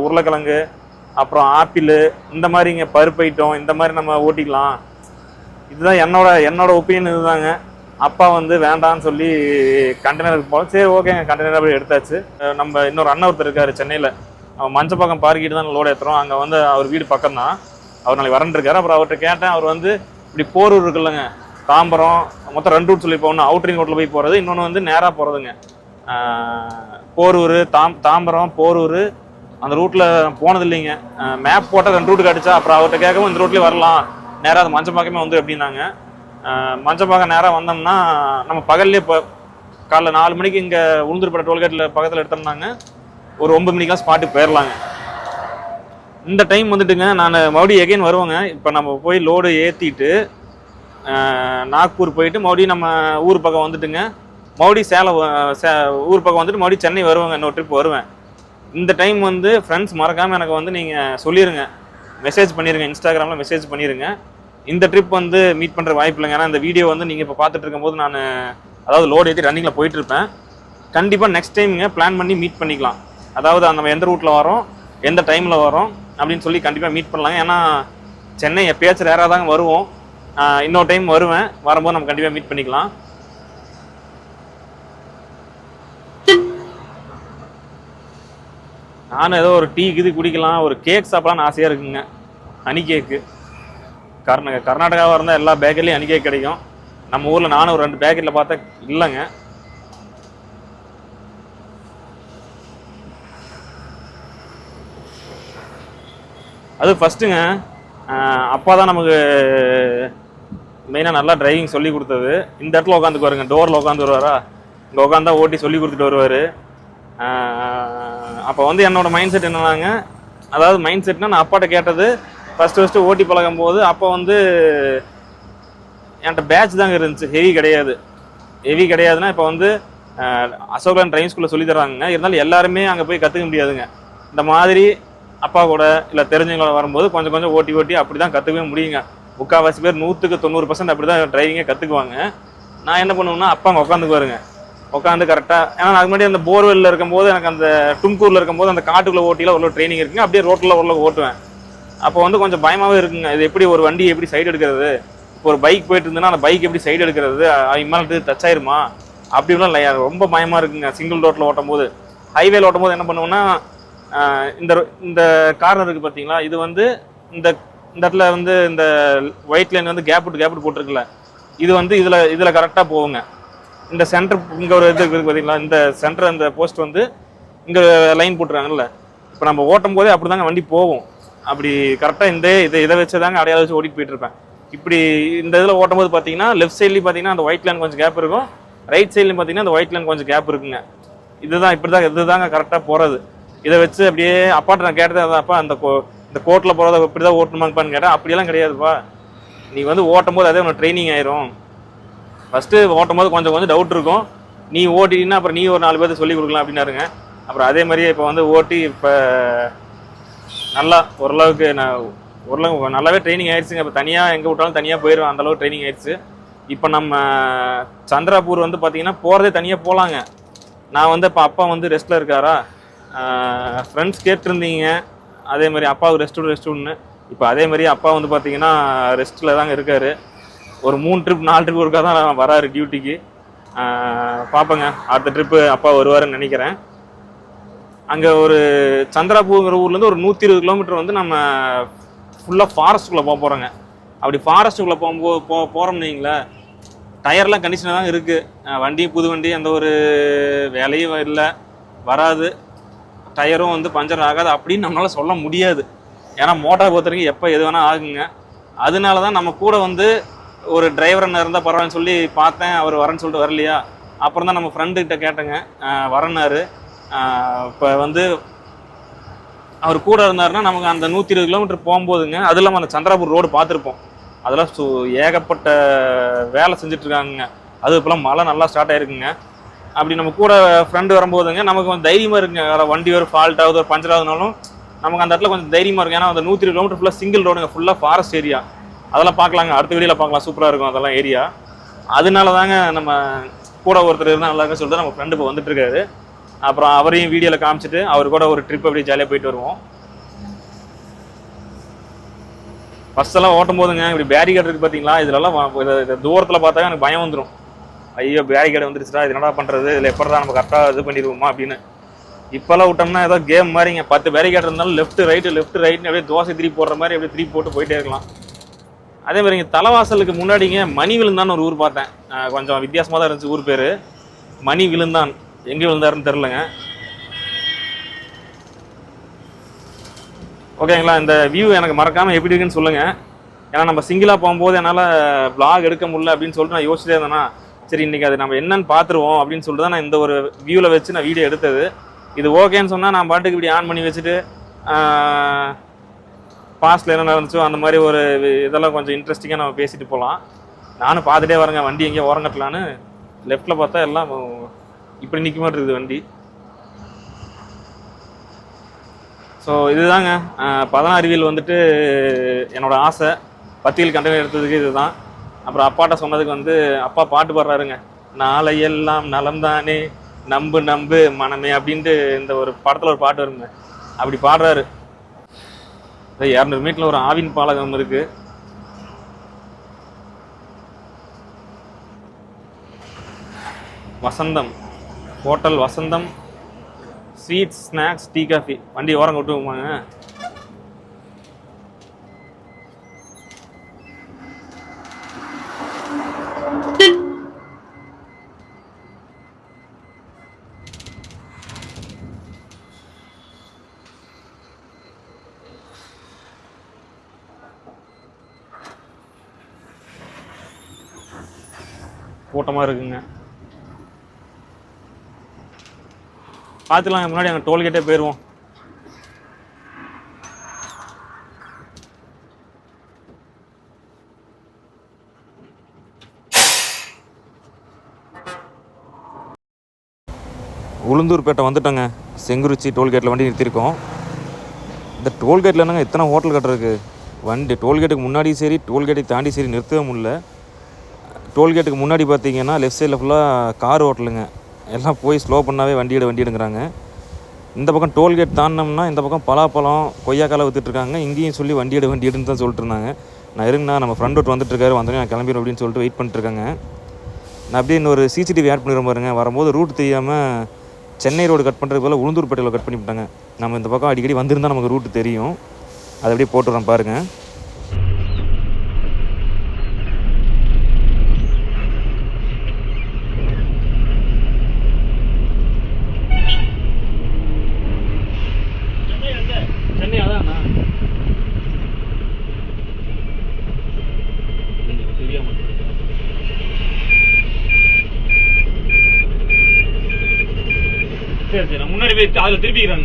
உருளைக்கிழங்கு, அப்புறம் ஆப்பிள், இந்த மாதிரி இங்கே பருப்பு ஐட்டம், இந்த மாதிரி நம்ம ஓட்டிக்கலாம். இதுதான் என்னோட ஒப்பீனியன். இதுதாங்க. அப்பா வந்து வேண்டான்னு சொல்லி கண்டெய்னருக்கு போகலாம். சரி ஓகேங்க, கண்டெய்னர் அப்படி எடுத்தாச்சு. நம்ம இன்னொரு அண்ணன் ஒருத்தர் இருக்கார் சென்னையில், அவன் மஞ்சப்பாக்கம் பார்க்கிட்டு தான் லோடு ஏற்றுறோம். அங்கே வந்து அவர் வீடு பக்கம் தான், அவர் நாளைக்கு வரன்ருக்காரு. அப்புறம் அவர்கிட்ட கேட்டேன், அவர் வந்து இப்படி போரூர் இருக்குல்லங்க, தாம்பரம், மொத்தம் 2 ரூட் சொல்லி போகணும். அவுட்ரிங் ரோட்டில் போய் போகிறது, இன்னொன்று வந்து நேராக போகிறதுங்க. போரூர், தாம்பரம், போரூர், அந்த ரூட்டில் போனது இல்லைங்க. மேப் போட்டால் 2 ரூட்டு கிடச்சா அப்புறம் அவர்கிட்ட கேட்கவும் இந்த ரூட்லேயே வரலாம், நேராக அது மஞ்சப்பாக்கமே வந்து அப்படின்னாங்க. மஞ்சப்பாக்கம் நேராக வந்தோம்னா நம்ம பகல்லே இப்போ காலைல 4 மணிக்கு இங்கே உளுந்தூர்பேட்டை டோல்கேட்டில் பக்கத்தில் எடுத்தோம்னாங்க ஒரு 9 மணிக்கெலாம் ஸ்பாட்டுக்கு போயிடலாங்க. இந்த டைம் வந்துட்டுங்க நான் மறுபடியும் எகைன் வருவேங்க. இப்போ நம்ம போய் லோடு ஏற்றிட்டு நாக்பூர் போயிட்டு மறுபடியும் நம்ம ஊர் பக்கம் வந்துட்டுங்க, மறுபடியும் சேலம் ஊர் பக்கம் வந்துட்டு மறுபடியும் சென்னை வருவாங்க, இன்னொரு ட்ரிப் வருவேன். இந்த டைம் வந்து ஃப்ரெண்ட்ஸ் மறக்காமல் எனக்கு வந்து நீங்கள் சொல்லிடுங்க, மெசேஜ் பண்ணிடுங்க, இன்ஸ்டாகிராமில் மெசேஜ் பண்ணிடுங்க. இந்த ட்ரிப் வந்து மீட் பண்ணுற வாய்ப்பு இல்லைங்க. ஏன்னா இந்த வீடியோ வந்து நீங்கள் இப்போ பார்த்துட்டு இருக்கும்போது நான் அதாவது லோடு ஏற்றி ரன்னிங்கில் போயிட்டுருப்பேன். கண்டிப்பாக நெக்ஸ்ட் டைமுங்க பிளான் பண்ணி மீட் பண்ணிக்கலாம். அதாவது நம்ம எந்த ரூட்டில் வரோம், எந்த டைமில் வரோம் அப்படின்னு சொல்லி கண்டிப்பாக மீட் பண்ணலாங்க. ஏன்னா சென்னை எப்பயாச்சும் ரேராக தாங்க வருவோம், இன்னொரு டைம் வருவேன், வரும்போது நம்ம கண்டிப்பாக மீட் பண்ணிக்கலாம். நானும் ஏதோ ஒரு டீ இது குடிக்கலாம், ஒரு கேக் சாப்பிடலான்னு ஆசையாக இருக்குங்க. ஹனி கேக்கு கர்நாடகாவாக இருந்தால் எல்லா பேக்கரிலையும் ஹனி கேக் கிடைக்கும். நம்ம ஊரில் நானும் ஒரு 2 பேக்கரியில் பார்த்தா இல்லைங்க. அது ஃபஸ்ட்டுங்க அப்பா தான் நமக்கு மெயினாக நல்லா டிரைவிங் சொல்லி கொடுத்தது. இந்த இடத்துல உட்காந்துக்கு வருங்க, டோரில் உட்காந்து வருவாரா, இங்கே உட்காந்தா ஓட்டி சொல்லி கொடுத்துட்டு வருவார். அப்போ வந்து என்னோட மைண்ட் செட் என்னன்னாங்க, அதாவது மைண்ட் செட்னா நான் அப்பாட்ட கேட்டது ஃபஸ்ட்டு ஓட்டி பழகும் போது அப்போ வந்து என்கிட்ட பேட்ச் தாங்க இருந்துச்சு, ஹெவி கிடையாதுன்னா இப்போ வந்து அசோகன் டிரைவிங் ஸ்கூலில் சொல்லி தர்றாங்க. இருந்தாலும் எல்லாருமே அங்கே போய் கற்றுக்க முடியாதுங்க. இந்த மாதிரி அப்பா கூட இல்லை தெரிஞ்சவங்களோட வரும்போது கொஞ்சம் கொஞ்சம் ஓட்டி அப்படி தான் கற்றுக்கவே முடியுங்க. முக்கால்வாசி பேர் 100க்கு 90% அப்படி தான் டிரைவிங்கே கற்றுக்குவாங்க. நான் என்ன பண்ணுவேன்னா அப்பா அங்கே உட்காந்துக்குவாருங்க, உட்காந்து கரெக்டாக. ஏன்னா அதுக்கு முன்னாடி அந்த போர்வெல்லில் இருக்கும்போது எனக்கு அந்த டும்கூரில் இருக்கும்போது அந்த காட்டுக்குள்ளே ஓட்டியில் ஒரு ட்ரைனிங் இருக்குங்க, அப்படியே ரோட்டில் ஓட்டுவேன். அப்போ வந்து கொஞ்சம் பயமாகவே இருக்குங்க, இது எப்படி ஒரு வண்டி எப்படி சைடு எடுக்கிறது, இப்போ ஒரு பைக் போயிட்டு இருந்ததுன்னா அந்த பைக் எப்படி சைடு எடுக்கிறது, இம்மால் டச் ஆயிருமா அப்படிலாம் இல்லை, ரொம்ப பயமாக இருக்குங்க. சிங்கிள் ரோட்டில் ஓட்டும் போது, ஹைவேல ஓட்டும் போது என்ன பண்ணுவோன்னா இந்த கார்னர் இருக்குது பார்த்தீங்களா, இது வந்து இந்த இடத்துல வந்து இந்த ஒயிட் லைன் வந்து கேப் விட்டு போட்டிருக்குல்ல, இது வந்து இதில் கரெக்டாக போகுங்க. இந்த சென்டர் இங்கே ஒரு இது இருக்குது பார்த்தீங்களா, இந்த சென்டர் அந்த போஸ்ட் வந்து இங்கே லைன் போட்டுருக்காங்கல்ல, இப்போ நம்ம ஓட்டும் போதே அப்படி தாங்க வண்டி போகும். அப்படி கரெக்டாக இதை வச்சு தாங்க அடையாளம் வச்சு ஓடிட்டு போயிட்டு இருப்பேன். இப்படி இந்த இதில் ஓட்டும் போது பார்த்தீங்கன்னா லெஃப்ட் சைட்லேயும் பார்த்தீங்கன்னா அந்த ஒயிட் லைன் கொஞ்சம் கேப் இருக்கும், ரைட் சைட்லையும் பார்த்தீங்கன்னா அந்த ஒயிட் லைன் கொஞ்சம் கேப் இருக்குங்க. இதுதாங்க கரெக்டாக போகிறது. இதை வச்சு அப்படியே அப்பாட்ட நான் கேட்டது அதான்ப்பா, இந்த கோர்ட்டில் போகிறத இப்படி தான் ஓட்டணுமாப்பான்னு கேட்டேன். அப்படியெல்லாம் கிடையாதுப்பா, நீ வந்து ஓட்டும் போது அதே உனக்கு ட்ரைனிங் ஆயிரும். ஃபஸ்ட்டு ஓட்டும் போது கொஞ்சம் டவுட் இருக்கும், நீ ஓட்டினா அப்புறம் நீ ஒரு 4 பேருக்கு சொல்லி கொடுக்கலாம் அப்படின்னாருங்க. அப்புறம் அதே மாதிரியே இப்போ வந்து ஓட்டி இப்போ நல்லா ஓரளவுக்கு நல்லாவே ட்ரைனிங் ஆயிடுச்சுங்க. இப்போ தனியாக எங்கே விட்டாலும் தனியாக போயிடுவேன், அந்தளவுக்கு ட்ரைனிங் ஆயிடுச்சு. இப்போ நம்ம சந்திராபூர் வந்து பார்த்தீங்கன்னா போகிறதே தனியாக போகலாங்க. நான் வந்து இப்போ அப்பா வந்து ரெஸ்ட்டில் இருக்காரா, ஃப்ரெண்ட்ஸ் கேட்டிருந்தீங்க அதே மாதிரி அப்பாவுக்கு ரெஸ்ட்டுன்னு. இப்போ அதே மாதிரி அப்பா வந்து பார்த்தீங்கன்னா ரெஸ்ட்டில் தாங்க இருக்கார். ஒரு 3 ட்ரிப் 4 ட்ரிப் ஒருக்கா தான் வராரு டியூட்டிக்கு. பார்ப்பேங்க, அடுத்த ட்ரிப்பு அப்பா வருவாருன்னு நினைக்கிறேன். அங்கே ஒரு சந்திராபூர்ங்கிற ஊர்லேருந்து ஒரு 120 கிலோமீட்டர் வந்து நம்ம ஃபுல்லாக ஃபாரஸ்ட்டுக்குள்ளே போகிறோங்க. அப்படி ஃபாரஸ்ட்டுக்குள்ளே போகிறோம்னு வைங்களேன், டயர்லாம் கண்டிஷனாக தான் இருக்குது. வண்டி புது வண்டி அந்த ஒரு வேலையும் இல்லை, வராது, டயரும் வந்து பஞ்சர் ஆகாது அப்படின்னு நம்மளால் சொல்ல முடியாது. ஏன்னா மோட்டார் பொறுத்தவரைக்கும் எப்போ எது வேணால் ஆகுங்க. அதனால தான் நம்ம கூட வந்து ஒரு டிரைவர் என்ன இருந்தால் பரவாயில்லன்னு சொல்லி பார்த்தேன், அவர் வரேன்னு சொல்லிட்டு வரலையா. அப்புறம் தான் நம்ம ஃப்ரெண்டுக்கிட்ட கேட்டேங்க, வரேன்னாரு. இப்போ வந்து அவர் கூட இருந்தாருன்னா நமக்கு அந்த 120 கிலோமீட்டர் போகும்போதுங்க, அது இல்லாமல் அந்த சந்திராபூர் ரோடு பார்த்துருப்போம், அதெல்லாம் ஏகப்பட்ட வேலை செஞ்சிட்ருக்காங்க. அது இப்போலாம் மழை நல்லா ஸ்டார்ட் ஆகிருக்குங்க. அப்படி நம்ம கூட ஃப்ரெண்டு வரும்போதுங்க நமக்கு கொஞ்சம் தைரியமாக இருக்குங்க. வேறு வண்டி ஒரு ஃபால்ட் ஆகுது, ஒரு பஞ்சர் ஆகுதுனாலும் நமக்கு அந்த இடத்துல கொஞ்சம் தைரியமாக இருக்கும். ஏன்னா அந்த 120 கிலோமீட்டர் ஃபுல்லாக சிங்கிள் ரோடுங்க, ஃபுல்லாக ஃபாரஸ்ட் ஏரியா. அதெல்லாம் பார்க்கலாங்க, அடுத்த வீடியோவில் பார்க்கலாம், சூப்பராக இருக்கும் அதெல்லாம் ஏரியா. அதனால தாங்க நம்ம கூட ஒருத்தர் இருந்தால் நல்லா இருக்குன்னு சொல்லிட்டு நம்ம ஃப்ரெண்டு இப்போ வந்துட்டு இருக்காரு. அப்புறம் அவரையும் வீடியோவில் காமிச்சிட்டு அவர் கூட ஒரு ட்ரிப் அப்படியே ஜாலியாக போயிட்டு வருவோம். ஃபஸ்ட்டெல்லாம் ஓட்டும் போதுங்க இப்படி பேரிகேட் இருக்குது பார்த்தீங்களா, இதெல்லாம் தூரத்தில் பார்த்தாங்க எனக்கு பயம் வந்துடும். ஐயோ பேரிகேட் வந்துருச்சுடா, இது என்னடா பண்ணுறது, இதில் எப்படா நம்ம கரெக்டாக இது பண்ணிடுவோமா அப்படின்னு. இப்போல்லாம் விட்டோம்னா ஏதோ கேம் மாதிரிங்க, 10 பேரிகேட் இருந்தாலும் லெஃப்ட் ரைட்டுன்னு அப்படியே தோசை திருப்பி போடுற மாதிரி அப்படியே திருப்பி போட்டு போயிட்டே இருக்கலாம். அதே மாதிரி இங்கே தலைவாசலுக்கு முன்னாடிங்க மணி விழுந்தான்னு ஒரு ஊர் பார்த்தேன், கொஞ்சம் வித்தியாசமாக தான் இருந்துச்சு ஊர் பேர். மணி விழுந்தான், எங்கே விழுந்தாருன்னு தெரிலங்க. ஓகேங்களா, இந்த வியூ எனக்கு மறக்காமல் எப்படி இருக்குன்னு சொல்லுங்கள். ஏன்னா நம்ம சிங்கிளாக போகும்போது என்னால் vlog எடுக்க முடியல அப்படின்னு சொல்லிட்டு நான் யோசிச்சிட்டே இருந்தேன்னா, சரி இன்றைக்கி அது நம்ம என்னன்னு பார்த்துருவோம் அப்படின்னு சொல்லிட்டு தான் நான் இந்த ஒரு வியூவில் வச்சு நான் வீடியோ எடுத்தது. இது ஓகேன்னு சொன்னால் நான் பாட்டுக்கு இப்படி ஆன் பண்ணி வச்சுட்டு பாஸ்ட்டில் என்ன நடந்துச்சோ அந்த மாதிரி ஒரு இதெல்லாம் கொஞ்சம் இன்ட்ரெஸ்டிங்காக நம்ம பேசிட்டு போகலாம். நானும் பார்த்துட்டே வரேங்க வண்டி எங்கேயோ ஓரங்கட்டலான்னு. லெஃப்ட்டில் பார்த்தா எல்லாம் இப்படி நிற்க மாதிரி இருக்குது வண்டி. ஸோ இதுதாங்க 16 வீல் வந்துட்டு என்னோடய ஆசை. 10 வீல் கண்டெய்னர் எடுத்ததுக்கு இதுதான். அப்புறம் அப்பாட்ட சொன்னதுக்கு வந்து அப்பா பாட்டு பாடுறாருங்க, நாளை எல்லாம் நலம் தானே நம்பு நம்பு மனமே அப்படின்ட்டு இந்த ஒரு படத்தில் ஒரு பாட்டு வருங்க, அப்படி பாடுறாரு. 200 மீட்டரில் ஒரு ஆவின் பாலகம் இருக்குது. வசந்தம் ஹோட்டல், வசந்தம் ஸ்வீட் ஸ்நாக்ஸ் டீ காஃபி. வண்டி ஓரம் விட்டுவாங்க. கூட்டமாக இருக்குங்க. பார்த்துலாம் முன்னாடி அங்கே டோல்கேட்டே போயிடுவோம். உளுந்தூர்பேட்டை வந்துட்டோங்க. செங்குறிச்சி டோல்கேட்டில் வண்டி நிறுத்தியிருக்கோம். இந்த டோல்கேட்டில் என்னங்க எத்தனை ஹோட்டல் கட்டுறதுக்கு. வண்டி டோல்கேட்டுக்கு முன்னாடி சரி டோல்கேட்டை தாண்டி சரி நிறுத்தவே முடியல. டோல்கேட்டுக்கு முன்னாடி பார்த்தீங்கன்னா லெஃப்ட் சைடில் ஃபுல்லாக கார் ஹோட்டலுங்க. எல்லாம் போய் ஸ்லோ பண்ணாவே வண்டி எடுங்கிறாங்க. இந்த பக்கம் டோல்கேட் தாண்டினோம்னா இந்த பக்கம் பலாப்பழம் கொய்யாக்காலை விற்றுட்ருக்காங்க. இங்கேயும் சொல்லி வண்டி எடுன்னு தான் சொல்லிட்டு இருந்தாங்க. நான் இருங்கண்ணா நம்ம ஃப்ரெண்ட் அவுட் வந்துட்டுருக்காரு, வந்தோடனே நான் கிளம்பிடும் அப்படின்னு சொல்லிட்டு வெயிட் பண்ணிட்டுருக்காங்க. நான் அப்படியே இன்னொரு சிசிடிவி ஆட் பண்ணிடுற பாருங்க. வரும்போது ரூட் தெரியாமல் சென்னை ரோடு கட் பண்ணுறது போல் உளுந்தூர்பேட்டையில் கட் பண்ணிவிட்டாங்க. நம்ம இந்த பக்கம் அடிக்கடி வந்திருந்தால் நமக்கு ரூட்டு தெரியும். அதை அப்படியே போட்டுறோம் பாருங்கள். சரி சரி, நான் முன்னாடி போய் அதில் திருப்பிக்கிறேன்.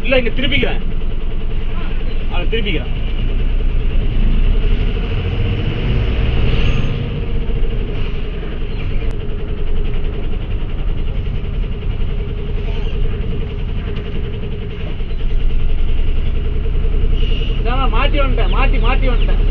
இல்லை இங்கே திருப்பிக்கிறேன், அதில் திருப்பிக்கிறேன். மாற்றி வந்துட்டேன்.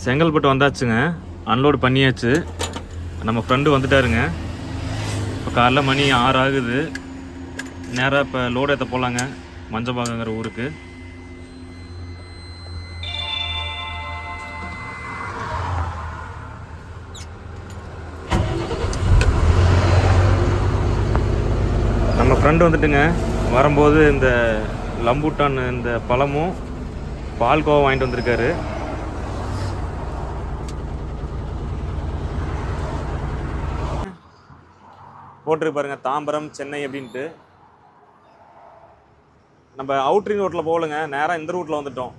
செங்கல்பட்டு வந்தாச்சுங்க. அன்லோடு பண்ணியாச்சு. நம்ம ஃப்ரெண்டு வந்துட்டாருங்க. இப்போ காலைல மணி 6 ஆகுது. நேராக இப்போ லோடு ஏற்ற போகலாங்க மஞ்சபாகங்கிற ஊருக்கு. நம்ம ஃப்ரெண்டு வந்துட்டுங்க. வரும்போது இந்த லம்பூட்டான் இந்த பழமும் பால்கோவா வாங்கிட்டு வந்திருக்காரு. போட்டிருக்கு பாருங்க, தாம்பரம் சென்னை அப்படின்ட்டு. நம்ம அவுட்ரிங் ரோட்டில் போகலங்க, நேராக இந்த ரூட்டில் வந்துட்டோம்.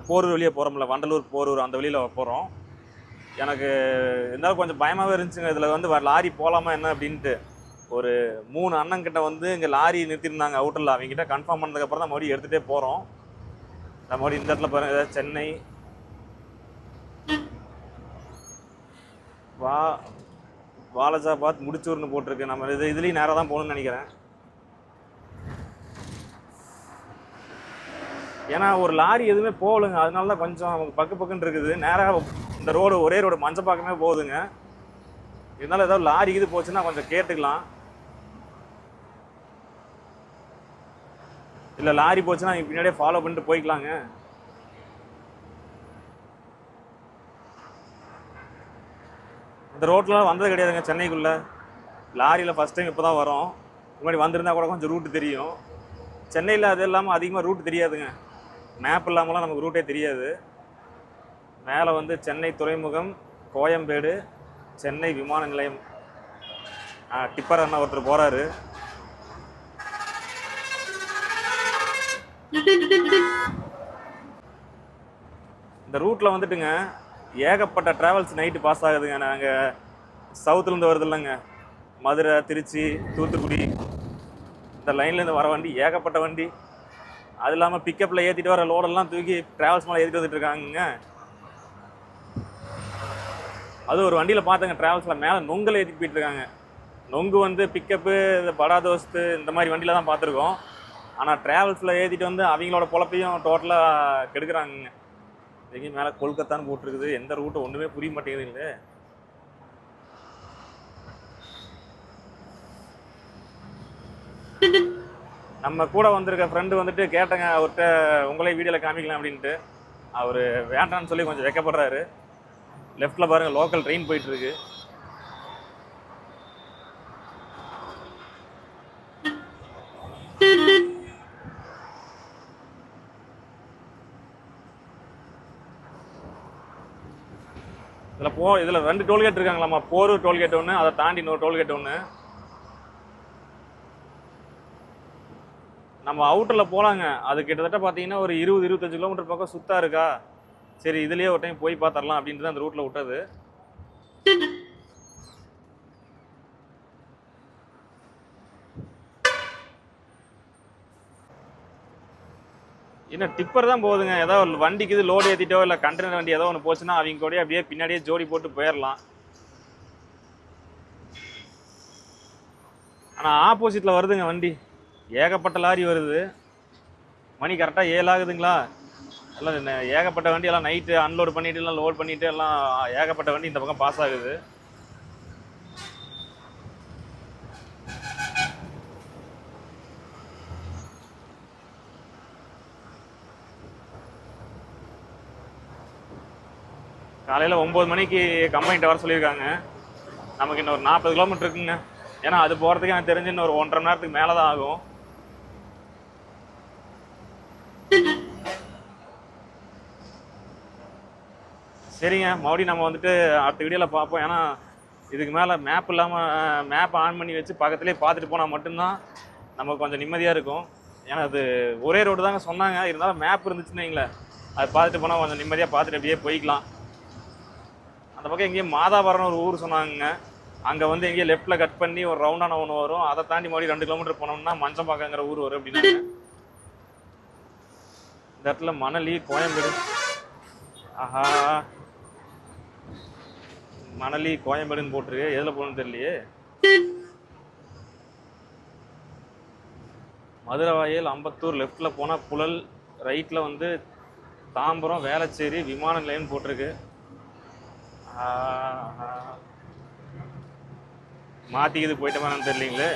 போரூர் வழியாக போகிறோம்ல, வண்டலூர் போரூர் அந்த வழியில் போகிறோம். எனக்கு இருந்தாலும் கொஞ்சம் பயமாகவே இருந்துச்சுங்க. இதில் வந்து லாரி போகலாமா என்ன அப்படின்ட்டு. ஒரு 3 அண்ணங்கிட்ட வந்து இங்கே லாரி நிறுத்திருந்தாங்க அவுட்டரில். அவங்ககிட்ட கன்ஃபார்ம் பண்ணதுக்கப்புறம் தான் மறுபடியும் எடுத்துகிட்டே போகிறோம். மறுபடியும் இந்த இடத்துல பாருங்கள், ஏதாவது சென்னை வாலஜாபாத் முடிச்சூர்னு போட்டிருக்கு. நம்ம இதுலேயும் நேராக தான் போகணும்னு நினைக்கிறேன். ஏன்னா ஒரு லாரி எதுவுமே போகலுங்க, அதனால தான் கொஞ்சம் நமக்கு பக்குன்னு இருக்குது. நேராக இந்த ரோடு ஒரே ரோடு மஞ்சப்பாக்கமே போகுதுங்க. இருந்தாலும் ஏதாவது லாரி இது போச்சுன்னா கொஞ்சம் கேட்டுக்கலாம். இல்லை லாரி போச்சுன்னா நீங்கள் பின்னாடியே ஃபாலோ பண்ணிட்டு போய்க்கலாங்க. இந்த ரோட்லாம் வந்தது கிடையாதுங்க சென்னைக்குள்ளே. லாரியில் ஃபஸ்ட் டைம் இப்போ தான் வரோம். முன்னாடி வந்திருந்தா கூட கொஞ்சம் ரூட்டு தெரியும். சென்னையில் அது இல்லாமல் அதிகமாக ரூட் தெரியாதுங்க. மேப் இல்லாமலாம் நமக்கு ரூட்டே தெரியாது. மேலே வந்து சென்னை துறைமுகம், கோயம்பேடு, சென்னை விமான நிலையம். டிப்பர் அண்ணா ஒருத்தர் போகிறாரு. இந்த ரூட்டில் வந்துட்டுங்க ஏகப்பட்ட ட்ராவல்ஸ் நைட்டு பாஸ் ஆகுதுங்க. நாங்கள் சவுத்துலேருந்து வருது இல்லைங்க, மதுரை, திருச்சி, தூத்துக்குடி, இந்த லைன்லேருந்து வர வண்டி ஏகப்பட்ட வண்டி. அது இல்லாமல் பிக்கப்பில் ஏற்றிட்டு வர லோடெல்லாம் தூக்கி ட்ராவல்ஸ் மேலே ஏற்றிட்டு வந்துட்டு இருக்காங்க. அது ஒரு வண்டியில் பார்த்தங்க, ட்ராவல்ஸில் மேலே நொங்கில் ஏற்றிட்டு போயிட்டு இருக்காங்க. நொங்கு வந்து பிக்கப்பு, இந்த படா தோஸ்து இந்த மாதிரி வண்டியில் தான் பார்த்துருக்கோம். ஆனால் ட்ராவல்ஸில் ஏற்றிட்டு வந்து அவங்களோட பொழப்பையும் டோட்டலாக கெடுக்கிறாங்க. எங்கேயும் மேலே கொல்கத்தான்னு போட்டிருக்குது. எந்த ரூட்டு ஒன்றுமே புரிய மாட்டேங்குது. இல்லை நம்ம கூட வந்திருக்க ஃப்ரெண்டு வந்துட்டு கேட்டேங்க அவர்கிட்ட, உங்களே வீடியோவில் காமிக்கலாம் அப்படின்ட்டு. அவர் வேண்டான்னு சொல்லி கொஞ்சம் வெக்கப்படுறாரு. லெஃப்டில் பாருங்கள் லோக்கல் ட்ரெயின் போயிட்டுருக்கு. இதில் 2 டோல்கேட் இருக்காங்களாம்மா. போரூர் டோல்கேட் ஒன்று, அதை தாண்டி இன்னொரு டோல்கேட் ஒன்று. நம்ம அவுட்டரில் போகலாங்க. அது கிட்டத்தட்ட பார்த்தீங்கன்னா ஒரு 20-25 கிலோமீட்டர் பக்கம் சுத்தா இருக்கா. சரி இதுலேயே ஒரு டைம் போய் பார்த்துடலாம் அப்படின்ட்டு தான் அந்த ரூட்டில் விட்டது. இன்னும் டிப்பர் தான் போகுதுங்க. ஏதாவது வண்டிக்கு இது லோடு ஏற்றிட்டோ இல்லை கண்டெய்னர் வண்டி ஏதோ ஒன்று போச்சுன்னா அவங்க கூட அப்படியே பின்னாடியே ஜோடி போட்டு போயிடலாம். ஆனால் ஆப்போசிட்டில் வருதுங்க வண்டி, ஏகப்பட்ட லாரி வருது. மணி கரெக்டாக 7 ஆகுதுங்களா. எல்லாம் ஏகப்பட்ட வண்டி எல்லாம் நைட்டு அன்லோடு பண்ணிட்டு எல்லாம் லோட் பண்ணிட்டு எல்லாம் ஏகப்பட்ட வண்டி இந்த பக்கம் பாஸ் ஆகுது. காலையில் 9 மணிக்கு கம்பெனிட்ட வர சொல்லியிருக்காங்க. நமக்கு இன்னும் ஒரு 40 கிலோமீட்டர் இருக்குங்க. ஏன்னா அது போகிறதுக்கு எனக்கு தெரிஞ்சு இன்னும் ஒரு 1.5 மணி நேரத்துக்கு மேலே தான் ஆகும். சரிங்க, மறுபடியும் நம்ம வந்துட்டு அடுத்த வீடியோவில் பார்ப்போம். ஏன்னா இதுக்கு மேலே மேப் இல்லாமல் மேப் ஆன் பண்ணி வச்சு பக்கத்துலேயே பார்த்துட்டு போனால் மட்டும்தான் நமக்கு கொஞ்சம் நிம்மதியாக இருக்கும். ஏன்னா அது ஒரே ரோடு தாங்க சொன்னாங்க. இருந்தாலும் மேப் இருந்துச்சுன்னு வைங்களேன், அது பார்த்துட்டு போனால் கொஞ்சம் நிம்மதியாக பார்த்துட்டு அப்படியே போய்க்கலாம். அந்த பக்கம் எங்கேயும் மாதாவரம்னு ஒரு ஊர் சொன்னாங்க. அங்கே வந்து எங்கேயும் லெஃப்ட்டில் கட் பண்ணி ஒரு ரவுண்டான ஒன்று வரும். அதை தாண்டி மறுபடியும் 2 கிலோமீட்டர் போனோம்னா மஞ்சப்பாக்கங்கிற ஊர் வரும் அப்படின்னாங்க. இந்த இடத்துல மணலி, கோயம்பேடு. ஆஹா, மணலி கோயம்பேடுன்னு போட்டிருக்கு. எதில் போகணும்னு தெரியலையே. மதுரை வாயில், அம்பத்தூர் லெஃப்டில் போனால் புழல், ரைட்டில் வந்து தாம்பரம், வேளச்சேரி, விமான நிலையம் போட்டிருக்கு. மாற்றிக்கிது போயிட்டோமான்னு தெரியலீங்களே.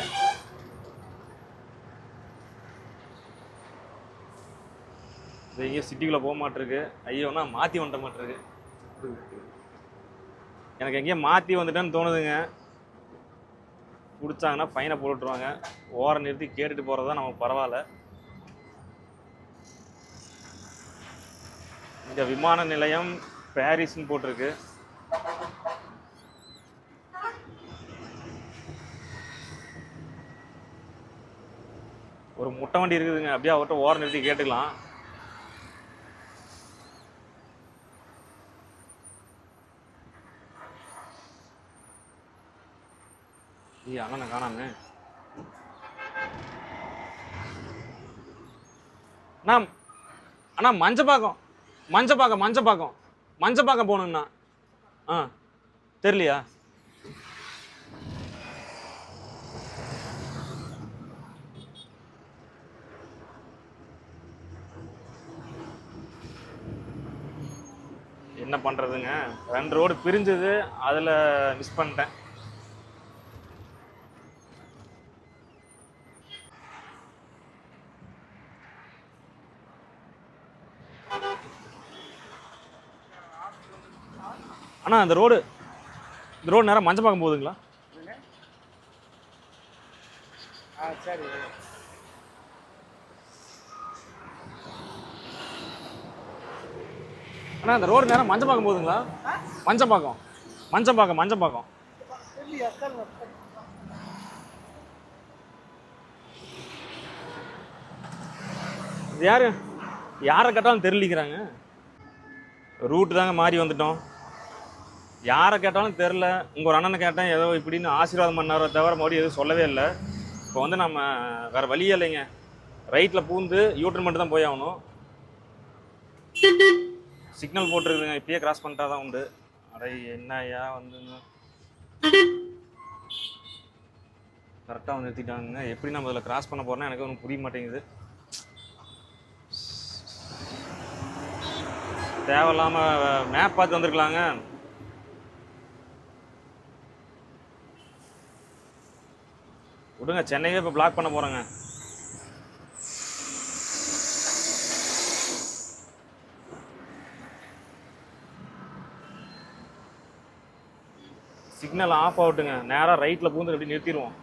இது எங்கேயும் சிட்டிக்குள்ளே போக மாட்டிருக்கு. ஐயோண்ணா மாற்றி வந்துட்ட மாட்டிருக்கு. எனக்கு எங்கேயும் மாற்றி வந்துட்டேன்னு தோணுதுங்க. பிடிச்சாங்கன்னா ஃபைனை போட்டுருவாங்க. ஓரம் நிறுத்தி கேட்டுட்டு போகிறது தான் நமக்கு பரவாயில்ல. இங்கே விமான நிலையம் பாரிஸ்ன்னு போட்டிருக்கு. ஒரு முட்டை வண்டி இருக்குதுங்க, அப்படியே அவர்கிட்ட ஓரம் நிறுத்தி கேட்டுக்கலாம். ஏய் அண்ணனை காணாமே. அண்ணா அண்ணா மஞ்சப்பாக்கம் மஞ்சப்பாக்கம் மஞ்சப்பாக்கம் மஞ்சப்பாக்கம் போகணுங்கண்ணா. ஆ தெரியலையா? என்ன பண்ணுறதுங்க, 2 ரோடு பிரிஞ்சது, அதில் மிஸ் பண்ணிட்டேன். அண்ணா இந்த ரோடு நேரம் மஞ்சப்பாக்கம் போகுதுங்களா? சரி. அண்ணா இந்த ரோடு நேரம் மஞ்சப்பாக்கம் போகுதுங்களா? மஞ்சப்பாக்கம் மஞ்சப்பாக்கம் மஞ்சப்பாக்கம். இது யாரை கேட்டாலும் தெரியலிக்கிறாங்க. ரூட்டு தாங்க மாறி வந்துட்டோம். யாரை கேட்டாலும் தெரில. உங்கள் ஒரு அண்ணனை கேட்டேன், ஏதோ இப்படின்னு ஆசீர்வாதம் பண்ணாரோ தவிர மறுபடியும் எதுவும் சொல்லவே இல்லை. இப்போ வந்து நம்ம வேறு வழியே இல்லைங்க, ரைட்டில் பூந்து யூட்டன் மட்டும் தான் போய் ஆகணும். சிக்னல் போட்டுருக்குதுங்க, இப்பயே கிராஸ் பண்ணிட்டா தான் உண்டு. அடே என்னையா வந்துங்க, கரெக்டாக வந்து நிறுத்திட்டாங்க. எப்படி நம்ம இதில் கிராஸ் பண்ண போகிறோன்னா எனக்கு ஒன்றும் புரிய மாட்டேங்குது. தேவையில்லாமல் மேப் பார்த்து வந்துருக்கலாங்க. விடுங்க, சென்னையே இப்போ பிளாக் பண்ண போகிறேங்க. சிக்னல் ஆஃப் ஆகட்டுங்க, நேராக ரைட்டில் பூந்து எப்படி நிறுத்திடுவோம்.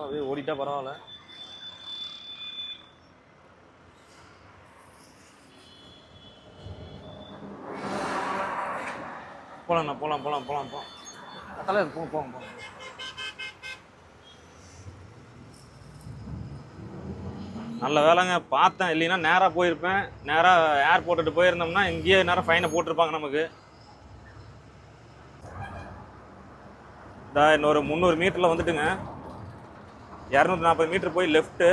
அப்படியே ஓடிட்டா பரவாயில்ல. போலாம்ண்ணா, போலாம் போலாம் போலாம் போலாம் தலைவர் போங்க போங்க போங்க. நல்ல வேலைங்க பார்த்தேன், இல்லைன்னா நேராக போயிருப்பேன். நேராக ஏர்போர்ட்டு போயிருந்தோம்னா இங்கேயே நேரம் ஃபைனை போட்டிருப்பாங்க நமக்கு. இன்னொரு 300 மீட்டரில் வந்துட்டுங்க, 240 மீட்டர் போய் லெஃப்ட்டு.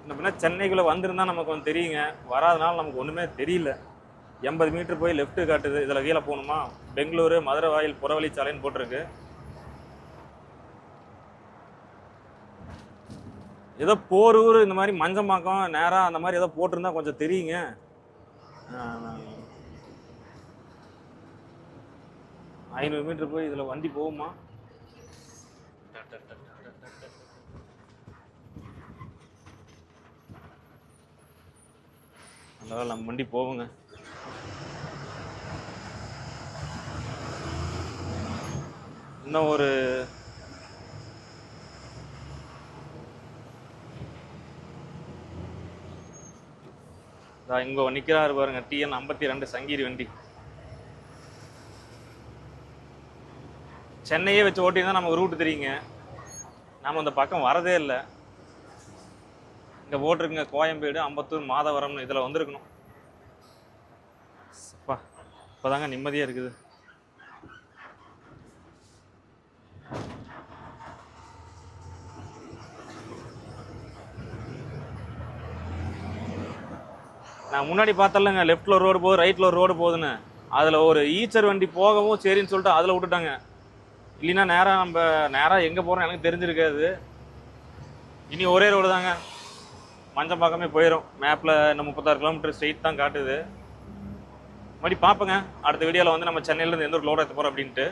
அப்படின்னா சென்னைக்குள்ளே வந்திருந்தா நமக்கு கொஞ்சம் தெரியுங்க, வராதனால நமக்கு ஒன்றுமே தெரியல. 80 மீட்டர் போய் லெஃப்ட்டு காட்டுது. இதில் கீழே போகணுமா? பெங்களூரு மதுரை வாயில் புறவழிச்சாலைன்னு போட்டிருக்கு. ஏதோ போரூர் இந்த மாதிரி மஞ்சமாக்கம் நேராக அந்த மாதிரி ஏதோ போட்டிருந்தா கொஞ்சம் தெரியுங்க. 500 மீட்டர் போய் இதில் வண்டி போகுமா? அதனால நம்ம வண்டி போவோங்க. இன்னும் ஒரு இங்கே நிற்கிறாரு பாருங்க, TN 52 சங்கீரி வண்டி. சென்னையே வச்சு ஓட்டியிருந்தா நமக்கு ரூட்டு தெரியுங்க, நாம் அந்த பக்கம் வரதே இல்லை. இங்கே போட்டிருக்குங்க கோயம்பேடு, அம்பத்தூர், மாதவரம்னு இதில் வந்திருக்கணும். அப்பா இப்போதாங்க நிம்மதியாக இருக்குது. நான் முன்னாடி பார்த்தலங்க, லெஃப்டில் ஒரு ரோடு போகுது, ரைட்டில் ஒரு ரோடு போகுதுன்னு. அதில் ஒரு ஈச்சர் வண்டி போகவும் சரின்னு சொல்லிட்டு அதில் விட்டுட்டாங்க. இல்லைன்னா நேராக எங்கே போகிறோம் எனக்கு தெரிஞ்சிருக்காது. இனி ஒரே ரோடு தாங்க, மஞ்சப்பாக்கமே போயிடும். மேப்பில் இன்னும் 36 கிலோமீட்டர் ஸ்ட்ரெயிட் தான் காட்டுது. மறுபடி பார்ப்போங்க அடுத்த வீடியோவில் வந்து நம்ம சென்னையிலேருந்து எந்த ஒரு லோடு எடுத்து போகிறோம் அப்படின்ட்டு.